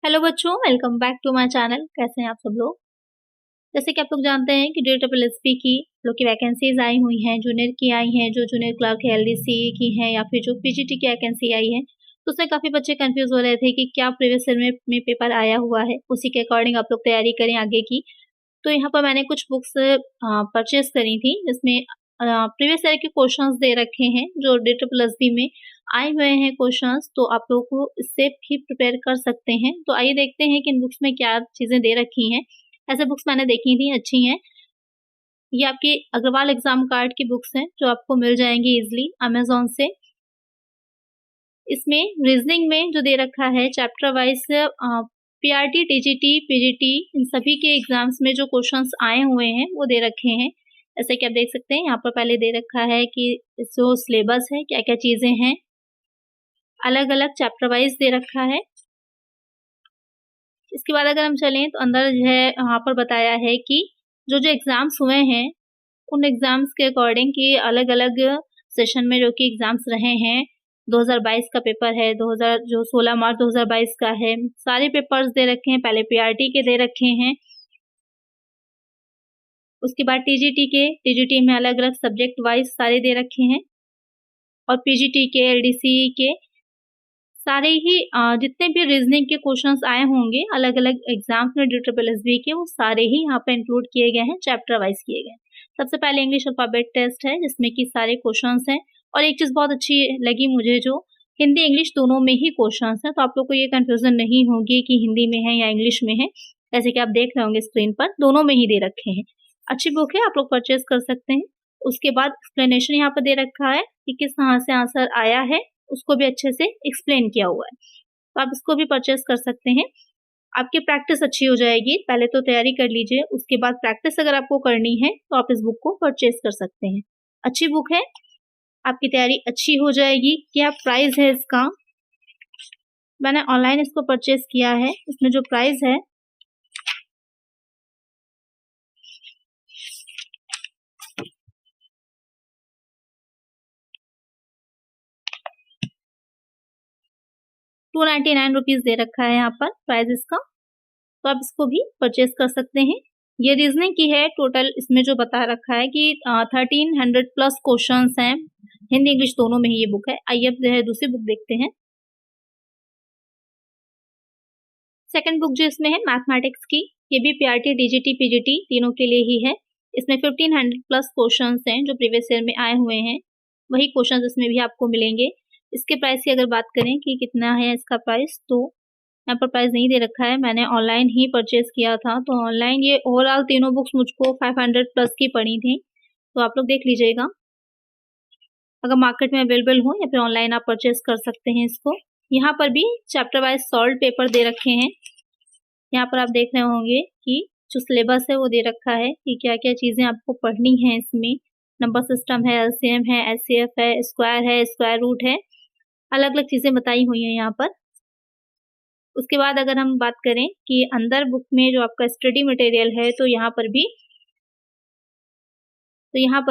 Hello बच्चों, welcome back to my channel. कैसे हैं आप सब लोग। जैसे कि आप लोग जानते हैं कि DSSP की लोग की वैकेंसीज आई हुई हैं, जूनियर की आई हैं, जो जूनियर क्लर्क है LDC की हैं या फिर जो PGT की वैकेंसी आई है। तो उसमें काफ़ी बच्चे कंफ्यूज हो रहे थे कि क्या प्रीवियस ईयर में पेपर आया हुआ है, उसी के अकॉर्डिंग आप लोग तैयारी करें आगे की। तो यहाँ पर मैंने कुछ बुक्स परचेज़ करी थी, जिसमें प्रीवियस ईयर के क्वेश्चंस दे रखे हैं, जो DSSP में आए हुए हैं क्वेश्चंस, तो आप लोगों को इससे भी प्रिपेयर कर सकते हैं। तो आइए देखते हैं कि इन बुक्स में क्या चीज़ें दे रखी हैं। ऐसे बुक्स मैंने देखी थी, अच्छी हैं। ये आपकी अग्रवाल एग्ज़ाम कार्ड की बुक्स हैं, जो आपको मिल जाएँगी ईज़िली अमेज़न से। इसमें रीज़निंग में जो दे रखा है chapter wise PRT, TGT, PGT इन सभी के एग्ज़ाम्स में जो क्वेश्चंस आए हुए हैं, वो दे रखे हैं। जैसे कि आप देख सकते हैं, यहाँ पर पहले दे रखा है कि जो सिलेबस है, क्या-क्या चीज़ें हैं। अलग-अलग चैप्टर वाइज़ दे रखा है। इसके बाद अगर हम चलें तो अंदर जो है यहाँ पर बताया है कि जो-जो एग्ज़ाम्स हुए हैं, उन एग्ज़ाम्स के अकॉर्डिंग कि अलग-अलग सेशन में जो कि एग्ज़ाम्स रहे हैं, 2022 का पेपर है, 2000 जो 16 मार्च 2022 का है, सारे पेपर्स दे रखे हैं। पहले PRT के दे रखे हैं, उसके बाद TGT में अलग-अलग सब्जेक्ट वाइज़ सारे दे रखे हैं और PGT के, LDC के सारे ही जितने भी रीज़निंग के क्वेश्चंस आए होंगे अलग-अलग एग्ज़ाम्स में DSSB के, वो सारे ही यहाँ पे इंक्लूड किए गए हैं, चैप्टर वाइज़ किए गए हैं। सबसे पहले इंग्लिश अल्फ़ाबेट टेस्ट है, जिसमें कि सारे क्वेश्चंस हैं और एक चीज़ बहुत अच्छी लगी मुझे, जो हिंदी इंग्लिश दोनों में ही क्वेश्चंस हैं, तो आप लोग को ये कन्फ्यूज़न नहीं होगी कि हिंदी में है या इंग्लिश में है। जैसे कि आप देख रहे होंगे स्क्रीन पर, दोनों में ही दे रखे हैं। अच्छी बुक है, आप लोग परचेज़ कर सकते हैं। उसके बाद एक्सप्लेनेशन यहाँ पर दे रखा है कि किस तरह से आंसर आया है, उसको भी अच्छे से एक्सप्लेन किया हुआ है। तो आप इसको भी परचेज़ कर सकते हैं। आपकी प्रैक्टिस अच्छी हो जाएगी, पहले तो तैयारी कर लीजिए, उसके बाद प्रैक्टिस अगर आपको करनी है, तो आप इस बुक को परचेज़ कर सकते हैं। अच्छी बुक है, आपकी तैयारी अच्छी हो जाएगी। क्या प्राइस है इसका? मैंने ऑनलाइन इसको परचेज़ किया है, इसमें जो प्राइस है 299 रुपीज़ दे रखा है यहाँ पर प्राइस इसका, तो आप इसको भी परचेज़ कर सकते हैं। ये रीज़निंग की है, टोटल इसमें जो बता रखा है कि 1300 प्लस क्वेश्चंस हैं, हिंदी इंग्लिश दोनों में ही ये बुक है। आइए अब जो है दूसरी बुक देखते हैं। सेकंड बुक जो इसमें है मैथमेटिक्स की, ये भी PRT, DGT, PGT तीनों के लिए ही है। इसमें 1500 प्लस क्वेश्चंस हैं, जो प्रीवियस ईयर में आए हुए हैं, वही क्वेश्चंस इसमें भी आपको मिलेंगे। इसके प्राइस की अगर बात करें कि कितना है इसका प्राइस, तो यहाँ पर प्राइस नहीं दे रखा है, मैंने ऑनलाइन ही परचेज़ किया था, तो ऑनलाइन ये ओवरऑल तीनों बुक्स मुझको 500 प्लस की पड़ी थी, तो आप लोग देख लीजिएगा। अगर मार्केट में अवेलेबल हो या फिर ऑनलाइन आप परचेज़ कर सकते हैं इसको। यहाँ पर भी चैप्टर वाइज़ सॉल्व पेपर दे रखे हैं। यहाँ पर आप देख रहे होंगे कि जो सिलेबस है वो दे रखा है कि क्या-क्या चीज़ें आपको पढ़नी हैं इसमें। नंबर सिस्टम है, LCM है, HCF है, स्क्वायर रूट है, अलग-अलग चीज़ें बताई हुई हैं यहाँ पर। उसके बाद अगर हम बात करें कि अंदर बुक में जो आपका स्टडी मटेरियल है, तो यहाँ पर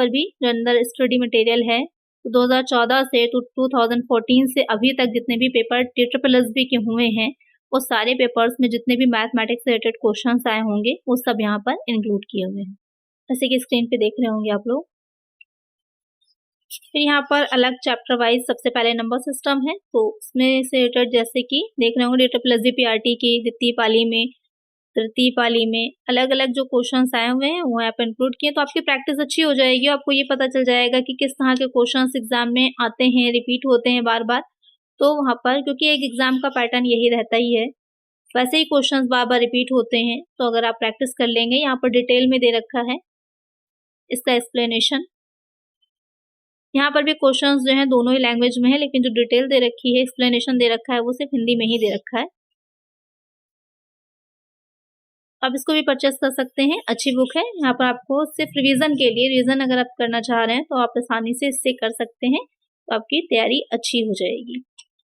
भी जो अंदर स्टडी मटेरियल है, तो 2014 से 2014 से अभी तक जितने भी पेपर DSSB के हुए हैं, वो सारे पेपर्स में जितने भी मैथमेटिक्स से रिलेटेड क्वेश्चंस आए होंगे, वो सब यहाँ पर इंक्लूड किए हुए हैं। जैसे कि स्क्रीन पे देख रहे होंगे आप लोग। फिर यहाँ पर अलग चैप्टर वाइज़ सबसे पहले नंबर सिस्टम है, तो उसमें से रिलेटेड जैसे कि देख रहे होंगे DSSB PRT की द्वितीय पाली में, तृतीय पाली में अलग-अलग जो क्वेश्चंस आए हुए हैं, वो यहाँ पे इंक्लूड किए, तो आपकी प्रैक्टिस अच्छी हो जाएगी। आपको ये पता चल जाएगा कि किस तरह के क्वेश्चंस एग्ज़ाम में आते हैं, रिपीट होते हैं बार-बार। तो वहाँ पर क्योंकि एक एग्ज़ाम का पैटर्न यही रहता ही है, वैसे ही क्वेश्चंस बार-बार रिपीट होते हैं, तो अगर आप प्रैक्टिस कर लेंगे, यहाँ पर डिटेल में दे रखा है इसका एक्सप्लेनेशन। यहाँ पर भी क्वेश्चंस जो हैं दोनों ही लैंग्वेज में है, लेकिन जो डिटेल दे रखी है, एक्सप्लेनेशन दे रखा है, वो सिर्फ हिंदी में ही दे रखा है। आप इसको भी परचेज़ कर सकते हैं, अच्छी बुक है। यहाँ पर आपको सिर्फ रिवीजन अगर आप करना चाह रहे हैं, तो आप आसानी से इससे कर सकते हैं, तो आपकी तैयारी अच्छी हो जाएगी।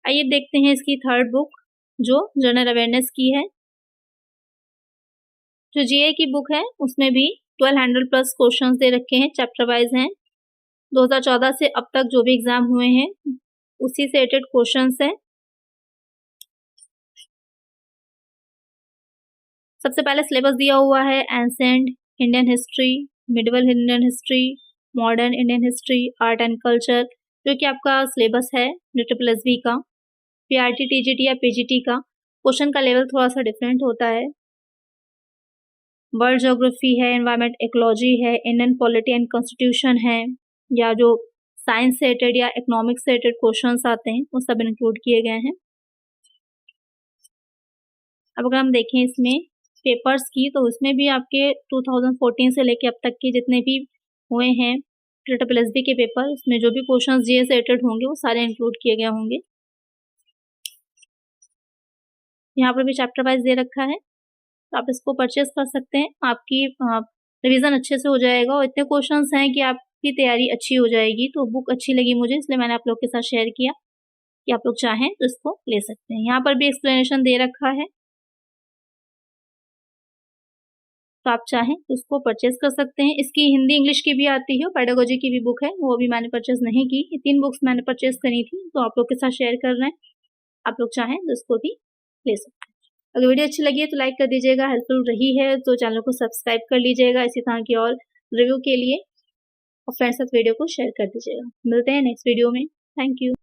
आइए देखते हैं इसकी थर्ड बुक, जो जनरल अवेयरनेस की है। जो GA की बुक है, उसमें भी 1200 प्लस क्वेश्चंस दे रखे हैं, चैप्टर वाइज़ हैं। 2014 से अब तक जो भी एग्ज़ाम हुए हैं, उसी से रिलेटेड क्वेश्चंस हैं। सबसे पहले सिलेबस दिया हुआ है ancient Indian history, medieval Indian history, modern Indian history, art and culture, जो कि आपका सिलेबस है NEET+SB का। PRT, TGT या PGT का क्वेश्चन का लेवल थोड़ा सा डिफरेंट होता है। वर्ल्ड ज्योग्राफी है, एनवायरमेंट इकोलॉजी है, इंडियन पॉलिटी एंड कॉन्स्टिट्यूशन है, या जो साइंस से रिलेटेड या इकोनॉमिक्स से रिलेटेड क्वेश्चंस आते हैं वो सब इंक्लूड किए गए हैं। अब अगर हम देखें इसमें पेपर्स की, तो उसमें भी आपके 2014 से लेके अब तक के जितने भी हुए हैं NEET+SB के पेपर, उसमें जो भी क्वेश्चंस जीएस से रिलेटेड होंगे वो सारे इंक्लूड किए गए होंगे। यहाँ पर भी चैप्टर वाइज दे रखा है, तो आप इसको परचेस कर सकते हैं। आपकी रिवीजन अच्छे से हो जाएगा और इतने क्वेश्चंस हैं कि आपकी तैयारी अच्छी हो जाएगी। तो बुक अच्छी लगी मुझे, इसलिए मैंने आप लोग के साथ शेयर किया कि आप लोग चाहें तो इसको ले सकते हैं। यहाँ पर भी एक्सप्लेनेशन दे रखा है, तो आप चाहें तो उसको परचेस कर सकते हैं। इसकी हिंदी इंग्लिश की भी आती है, पेडागोजी की भी बुक है, वो अभी मैंने परचेस नहीं की। ये 3 बुक्स मैंने परचेस करी थी, तो आप लोग के साथ शेयर कर रहे हैं। आप लोग चाहें तो इसको भी ले सकते हैं। अगर वीडियो अच्छी लगी है तो लाइक कर दीजिएगा, हेल्पफुल रही है तो चैनल को सब्सक्राइब कर लीजिएगा इसी तरह की और रिव्यू के लिए, और फ्रेंड्स के साथ वीडियो को शेयर कर दीजिएगा। मिलते हैं नेक्स्ट वीडियो में। Thank you.